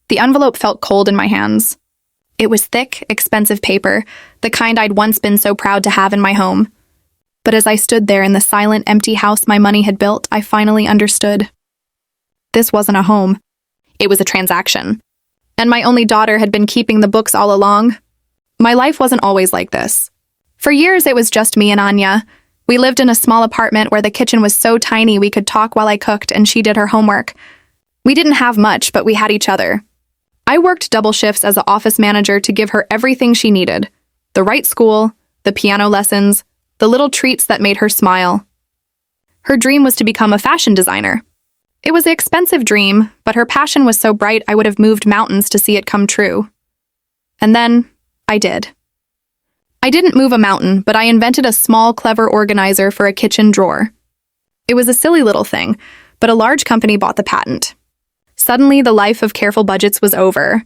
The envelope felt cold in my hands. It was thick, expensive paper, the kind I'd once been so proud to have in my home. But as I stood there in the silent, empty house my money had built, I finally understood. This wasn't a home. It was a transaction. And my only daughter had been keeping the books all along. My life wasn't always like this. For years, it was just me and Anya. We lived in a small apartment where the kitchen was so tiny we could talk while I cooked and she did her homework. We didn't have much, but we had each other. I worked double shifts as an office manager to give her everything she needed. The right school, the piano lessons, the little treats that made her smile. Her dream was to become a fashion designer. It was an expensive dream, but her passion was so bright I would have moved mountains to see it come true. And then, I did. I didn't move a mountain, but I invented a small, clever organizer for a kitchen drawer. It was a silly little thing, but a large company bought the patent. Suddenly, the life of careful budgets was over.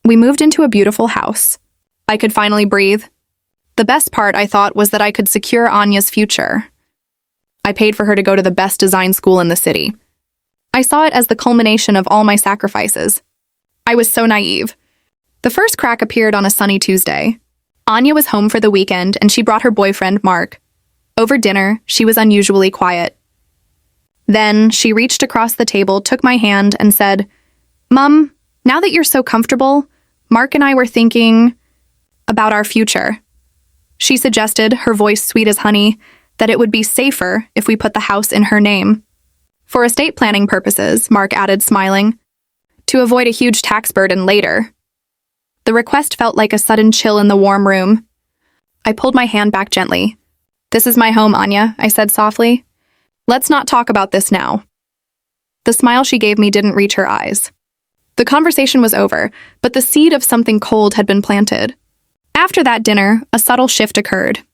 We moved into a beautiful house. I could finally breathe. The best part, I thought, was that I could secure Anya's future. I paid for her to go to the best design school in the city. I saw it as the culmination of all my sacrifices. I was so naive. The first crack appeared on a sunny Tuesday. Anya was home for the weekend, and she brought her boyfriend, Mark. Over dinner, she was unusually quiet. Then, she reached across the table, took my hand, and said, "Mom, now that you're so comfortable, Mark and I were thinking about our future." She suggested, her voice sweet as honey, that it would be safer if we put the house in her name. For estate planning purposes, Mark added, smiling, to avoid a huge tax burden later. The request felt like a sudden chill in the warm room. I pulled my hand back gently. "This is my home, Anya," I said softly. "Let's not talk about this now." The smile she gave me didn't reach her eyes. The conversation was over, but the seed of something cold had been planted. After that dinner, a subtle shift occurred.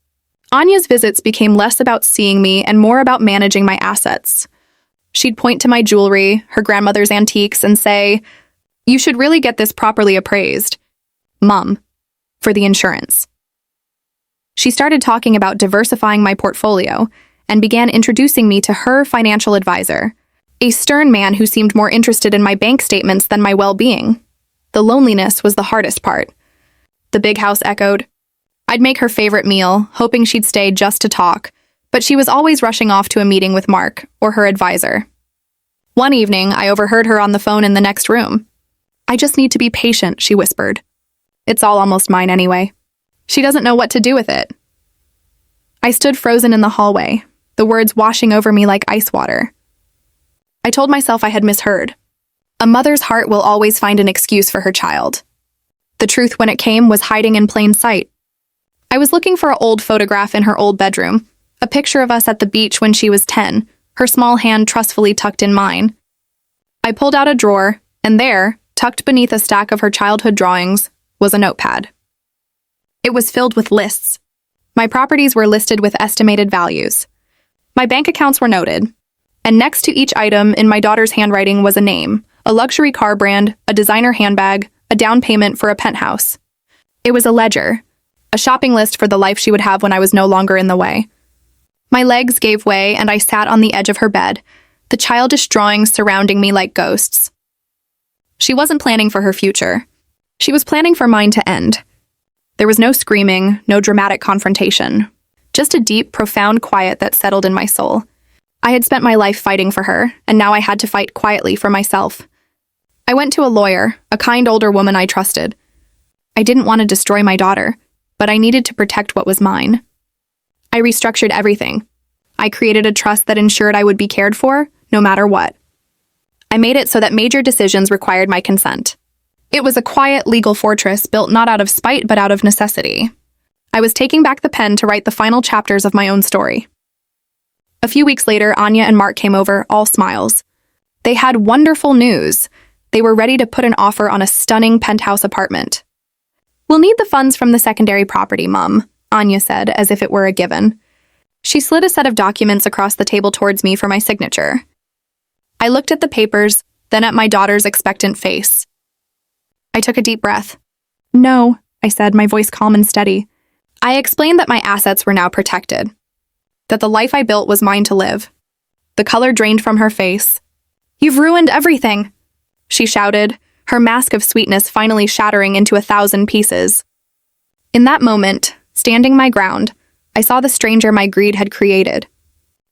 Anya's visits became less about seeing me and more about managing my assets. She'd point to my jewelry, her grandmother's antiques, and say, "You should really get this properly appraised, Mom, for the insurance." She started talking about diversifying my portfolio and began introducing me to her financial advisor, a stern man who seemed more interested in my bank statements than my well-being. The loneliness was the hardest part. The big house echoed. I'd make her favorite meal, hoping she'd stay just to talk, but she was always rushing off to a meeting with Mark, or her advisor. One evening, I overheard her on the phone in the next room. "I just need to be patient," she whispered. "It's all almost mine anyway. She doesn't know what to do with it." I stood frozen in the hallway, the words washing over me like ice water. I told myself I had misheard. A mother's heart will always find an excuse for her child. The truth, when it came, was hiding in plain sight. I was looking for an old photograph in her old bedroom, a picture of us at the beach when she was 10, her small hand trustfully tucked in mine. I pulled out a drawer, and there, tucked beneath a stack of her childhood drawings, was a notepad. It was filled with lists. My properties were listed with estimated values. My bank accounts were noted. And next to each item in my daughter's handwriting was a name, a luxury car brand, a designer handbag, a down payment for a penthouse. It was a ledger, a shopping list for the life she would have when I was no longer in the way. My legs gave way and I sat on the edge of her bed, the childish drawings surrounding me like ghosts. She wasn't planning for her future. She was planning for mine to end. There was no screaming, no dramatic confrontation, just a deep, profound quiet that settled in my soul. I had spent my life fighting for her, and now I had to fight quietly for myself. I went to a lawyer, a kind older woman I trusted. I didn't want to destroy my daughter, but I needed to protect what was mine. I restructured everything. I created a trust that ensured I would be cared for, no matter what. I made it so that major decisions required my consent. It was a quiet legal fortress built not out of spite but out of necessity. I was taking back the pen to write the final chapters of my own story. A few weeks later, Anya and Mark came over, all smiles. They had wonderful news. They were ready to put an offer on a stunning penthouse apartment. "We'll need the funds from the secondary property, Mom," Anya said, as if it were a given. She slid a set of documents across the table towards me for my signature. I looked at the papers, then at my daughter's expectant face. I took a deep breath. "No," I said, my voice calm and steady. I explained that my assets were now protected, that the life I built was mine to live. The color drained from her face. "You've ruined everything," she shouted, her mask of sweetness finally shattering into 1,000 pieces. In that moment, standing my ground, I saw the stranger my greed had created.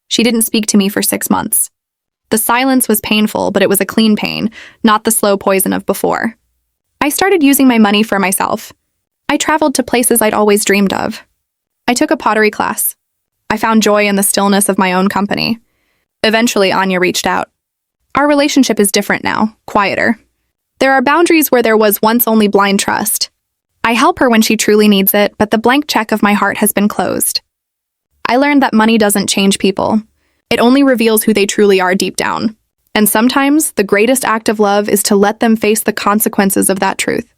She didn't speak to me for 6 months. The silence was painful, but it was a clean pain, not the slow poison of before. I started using my money for myself. I traveled to places I'd always dreamed of. I took a pottery class. I found joy in the stillness of my own company. Eventually, Anya reached out. Our relationship is different now, quieter. There are boundaries where there was once only blind trust. I help her when she truly needs it, but the blank check of my heart has been closed. I learned that money doesn't change people. It only reveals who they truly are deep down. And sometimes, the greatest act of love is to let them face the consequences of that truth.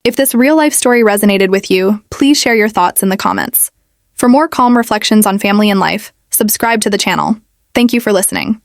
If this real-life story resonated with you, please share your thoughts in the comments. For more calm reflections on family and life, subscribe to the channel. Thank you for listening.